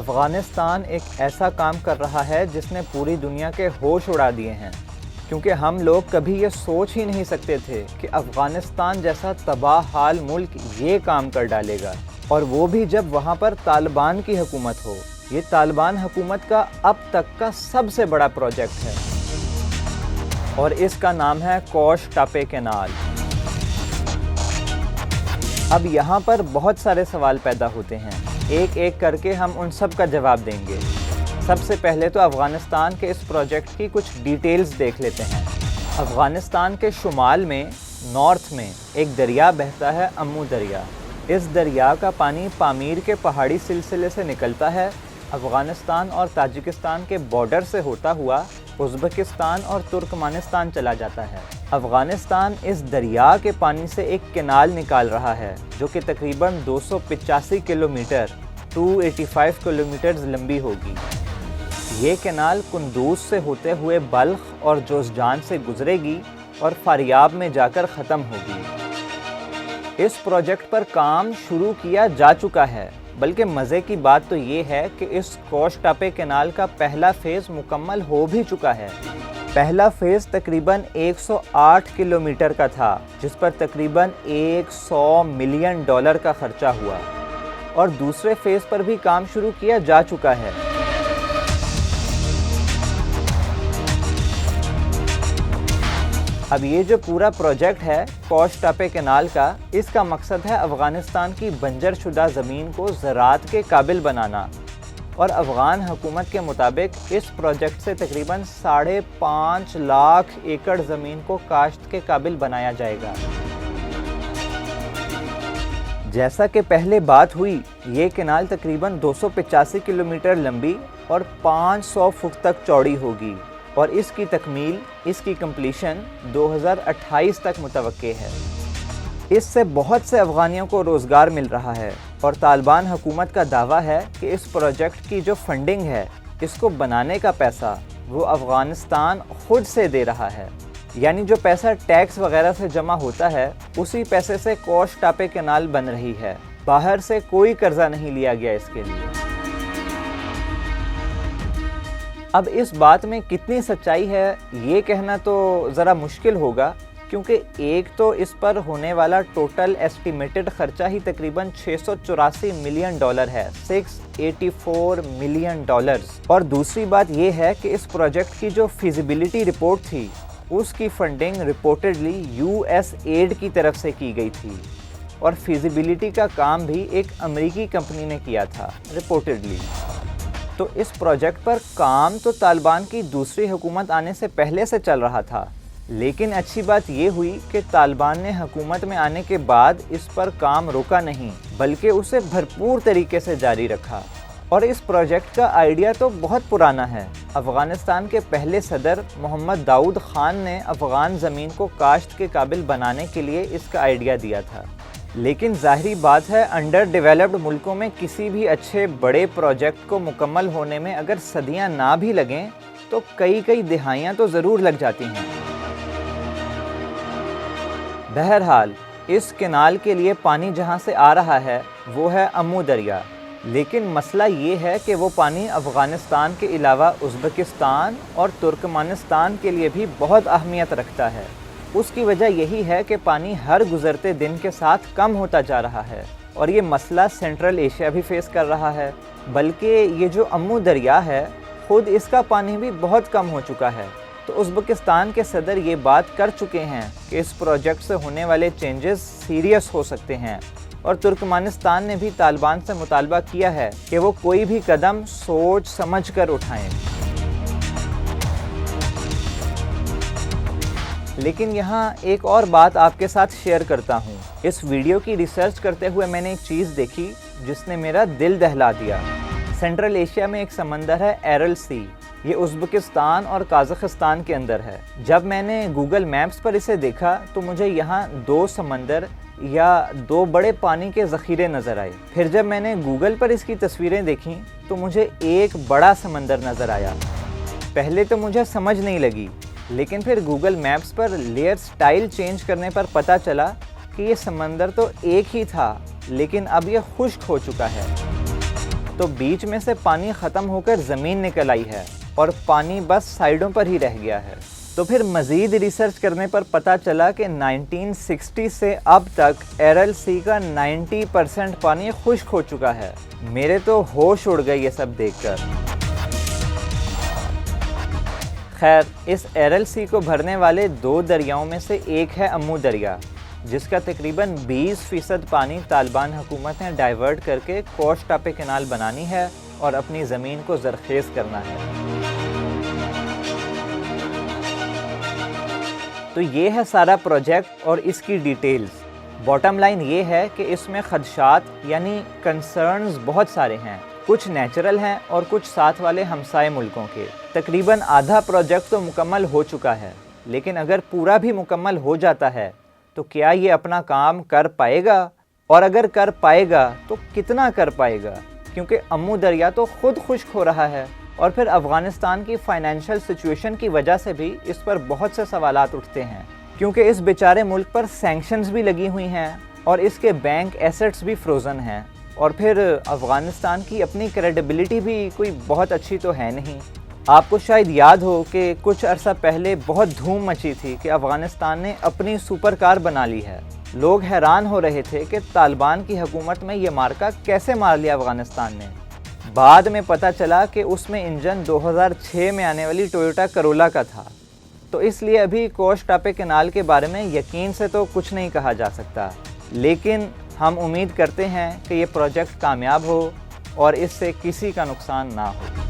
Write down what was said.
افغانستان ایک ایسا کام کر رہا ہے جس نے پوری دنیا کے ہوش اڑا دیے ہیں، کیونکہ ہم لوگ کبھی یہ سوچ ہی نہیں سکتے تھے کہ افغانستان جیسا تباہ حال ملک یہ کام کر ڈالے گا، اور وہ بھی جب وہاں پر طالبان کی حکومت ہو۔ یہ طالبان حکومت کا اب تک کا سب سے بڑا پروجیکٹ ہے، اور اس کا نام ہے کوش ٹاپے کینال۔ اب یہاں پر بہت سارے سوال پیدا ہوتے ہیں، ایک ایک کر کے ہم ان سب کا جواب دیں گے۔ سب سے پہلے تو افغانستان کے اس پروجیکٹ کی کچھ ڈیٹیلز دیکھ لیتے ہیں۔ افغانستان کے شمال میں نارتھ میں ایک دریا بہتا ہے، امو دریا۔ اس دریا کا پانی پامیر کے پہاڑی سلسلے سے نکلتا ہے، افغانستان اور تاجکستان کے بارڈر سے ہوتا ہوا ازبکستان اور ترکمانستان چلا جاتا ہے۔ افغانستان اس دریا کے پانی سے ایک کینال نکال رہا ہے جو کہ تقریباً 285 کلومیٹر 285 کلومیٹرز لمبی ہوگی۔ یہ کینال قندوز سے ہوتے ہوئے بلخ اور جوزجان سے گزرے گی اور فاریاب میں جا کر ختم ہوگی۔ اس پروجیکٹ پر کام شروع کیا جا چکا ہے، بلکہ مزے کی بات تو یہ ہے کہ اس کوش ٹاپے کینال کا پہلا فیز مکمل ہو بھی چکا ہے۔ پہلا فیز تقریباً 108 کلومیٹر کا تھا، جس پر تقریباً $100 ملین کا خرچہ ہوا، اور دوسرے فیز پر بھی کام شروع کیا جا چکا ہے۔ اب یہ جو پورا پروجیکٹ ہے کوش ٹاپے کینال کا، اس کا مقصد ہے افغانستان کی بنجر شدہ زمین کو زراعت کے قابل بنانا، اور افغان حکومت کے مطابق اس پروجیکٹ سے تقریباً 5.5 لاکھ ایکڑ زمین کو کاشت کے قابل بنایا جائے گا۔ جیسا کہ پہلے بات ہوئی، یہ کینال تقریباً 285 کلومیٹر لمبی اور 500 فٹ تک چوڑی ہوگی، اور اس کی تکمیل، اس کی کمپلیشن 2028 تک متوقع ہے۔ اس سے بہت سے افغانیوں کو روزگار مل رہا ہے، اور طالبان حکومت کا دعویٰ ہے کہ اس پروجیکٹ کی جو فنڈنگ ہے، اس کو بنانے کا پیسہ وہ افغانستان خود سے دے رہا ہے، یعنی جو پیسہ ٹیکس وغیرہ سے جمع ہوتا ہے اسی پیسے سے کوش ٹاپے کینال بن رہی ہے، باہر سے کوئی قرضہ نہیں لیا گیا اس کے لیے۔ اب اس بات میں کتنی سچائی ہے یہ کہنا تو ذرا مشکل ہوگا، کیونکہ ایک تو اس پر ہونے والا ٹوٹل ایسٹیمیٹڈ خرچہ ہی تقریباً $684 ملین ہے، $684 ملین، اور دوسری بات یہ ہے کہ اس پروجیکٹ کی جو فیزیبلٹی رپورٹ تھی، اس کی فنڈنگ رپورٹڈلی USAID کی طرف سے کی گئی تھی، اور فیزیبلٹی کا کام بھی ایک امریکی کمپنی نے کیا تھا رپورٹڈلی۔ تو اس پروجیکٹ پر کام تو طالبان کی دوسری حکومت آنے سے پہلے سے چل رہا تھا، لیکن اچھی بات یہ ہوئی کہ طالبان نے حکومت میں آنے کے بعد اس پر کام روکا نہیں، بلکہ اسے بھرپور طریقے سے جاری رکھا۔ اور اس پروجیکٹ کا آئیڈیا تو بہت پرانا ہے۔ افغانستان کے پہلے صدر محمد داؤد خان نے افغان زمین کو کاشت کے قابل بنانے کے لیے اس کا آئیڈیا دیا تھا، لیکن ظاہری بات ہے انڈر ڈیولپڈ ملکوں میں کسی بھی اچھے بڑے پروجیکٹ کو مکمل ہونے میں اگر صدیاں نہ بھی لگیں تو کئی دہائیاں تو ضرور لگ جاتی ہیں۔ بہرحال اس کینال کے لیے پانی جہاں سے آ رہا ہے وہ ہے امو دریا، لیکن مسئلہ یہ ہے کہ وہ پانی افغانستان کے علاوہ ازبکستان اور ترکمانستان کے لیے بھی بہت اہمیت رکھتا ہے۔ اس کی وجہ یہی ہے کہ پانی ہر گزرتے دن کے ساتھ کم ہوتا جا رہا ہے، اور یہ مسئلہ سینٹرل ایشیا بھی فیس کر رہا ہے، بلکہ یہ جو امو دریا ہے خود اس کا پانی بھی بہت کم ہو چکا ہے۔ تو ازبکستان کے صدر یہ بات کر چکے ہیں کہ اس پروجیکٹ سے ہونے والے چینجز سیریس ہو سکتے ہیں، اور ترکمانستان نے بھی طالبان سے مطالبہ کیا ہے کہ وہ کوئی بھی قدم سوچ سمجھ کر اٹھائیں۔ لیکن یہاں ایک اور بات آپ کے ساتھ شیئر کرتا ہوں۔ اس ویڈیو کی ریسرچ کرتے ہوئے میں نے ایک چیز دیکھی جس نے میرا دل دہلا دیا۔ سینٹرل ایشیا میں ایک سمندر ہے ایرل سی، یہ ازبکستان اور قازقستان کے اندر ہے۔ جب میں نے گوگل میپس پر اسے دیکھا تو مجھے یہاں 2 سمندر یا 2 بڑے پانی کے ذخیرے نظر آئے۔ پھر جب میں نے گوگل پر اس کی تصویریں دیکھیں تو مجھے ایک بڑا سمندر نظر آیا۔ پہلے تو مجھے سمجھ نہیں لگی، لیکن پھر گوگل میپس پر لیئر سٹائل چینج کرنے پر پتہ چلا کہ یہ سمندر تو ایک ہی تھا، لیکن اب یہ خشک ہو چکا ہے۔ تو بیچ میں سے پانی ختم ہو کر زمین نکل آئی ہے اور پانی بس سائیڈوں پر ہی رہ گیا ہے۔ تو پھر مزید ریسرچ کرنے پر پتہ چلا کہ 1960 سے اب تک ایرل سی کا 90% پانی خشک ہو چکا ہے۔ میرے تو ہوش اڑ گئے یہ سب دیکھ کر۔ خیر، اس ایرل سی کو بھرنے والے 2 دریاؤں میں سے ایک ہے امو دریا، جس کا تقریباً 20% پانی طالبان حکومت نے ڈائیورٹ کر کے کوش ٹاپے کینال بنانی ہے اور اپنی زمین کو زرخیز کرنا ہے۔ تو یہ ہے سارا پروجیکٹ اور اس کی ڈیٹیلز۔ باٹم لائن یہ ہے کہ اس میں خدشات یعنی کنسرنز بہت سارے ہیں، کچھ نیچرل ہیں اور کچھ ساتھ والے ہمسائے ملکوں کے۔ تقریباً آدھا پروجیکٹ تو مکمل ہو چکا ہے، لیکن اگر پورا بھی مکمل ہو جاتا ہے تو کیا یہ اپنا کام کر پائے گا؟ اور اگر کر پائے گا تو کتنا کر پائے گا؟ کیونکہ امو دریا تو خود خشک ہو رہا ہے، اور پھر افغانستان کی فائنینشیل سچویشن کی وجہ سے بھی اس پر بہت سے سوالات اٹھتے ہیں، کیونکہ اس بیچارے ملک پر سینکشنز بھی لگی ہوئی ہیں اور اس کے بینک ایسٹس بھی فروزن ہیں، اور پھر افغانستان کی اپنی کریڈیبلٹی بھی کوئی بہت اچھی تو ہے نہیں۔ آپ کو شاید یاد ہو کہ کچھ عرصہ پہلے بہت دھوم مچی تھی کہ افغانستان نے اپنی سپر کار بنا لی ہے۔ لوگ حیران ہو رہے تھے کہ طالبان کی حکومت میں یہ مارکہ کیسے مار لیا افغانستان نے۔ بعد میں پتہ چلا کہ اس میں انجن 2006 میں آنے والی ٹویوٹا کرولا کا تھا۔ تو اس لیے ابھی کوش ٹاپے کینال کے بارے میں یقین سے تو کچھ نہیں کہا جا سکتا، لیکن ہم امید کرتے ہیں کہ یہ پروجیکٹ کامیاب ہو اور اس سے کسی کا نقصان نہ ہو۔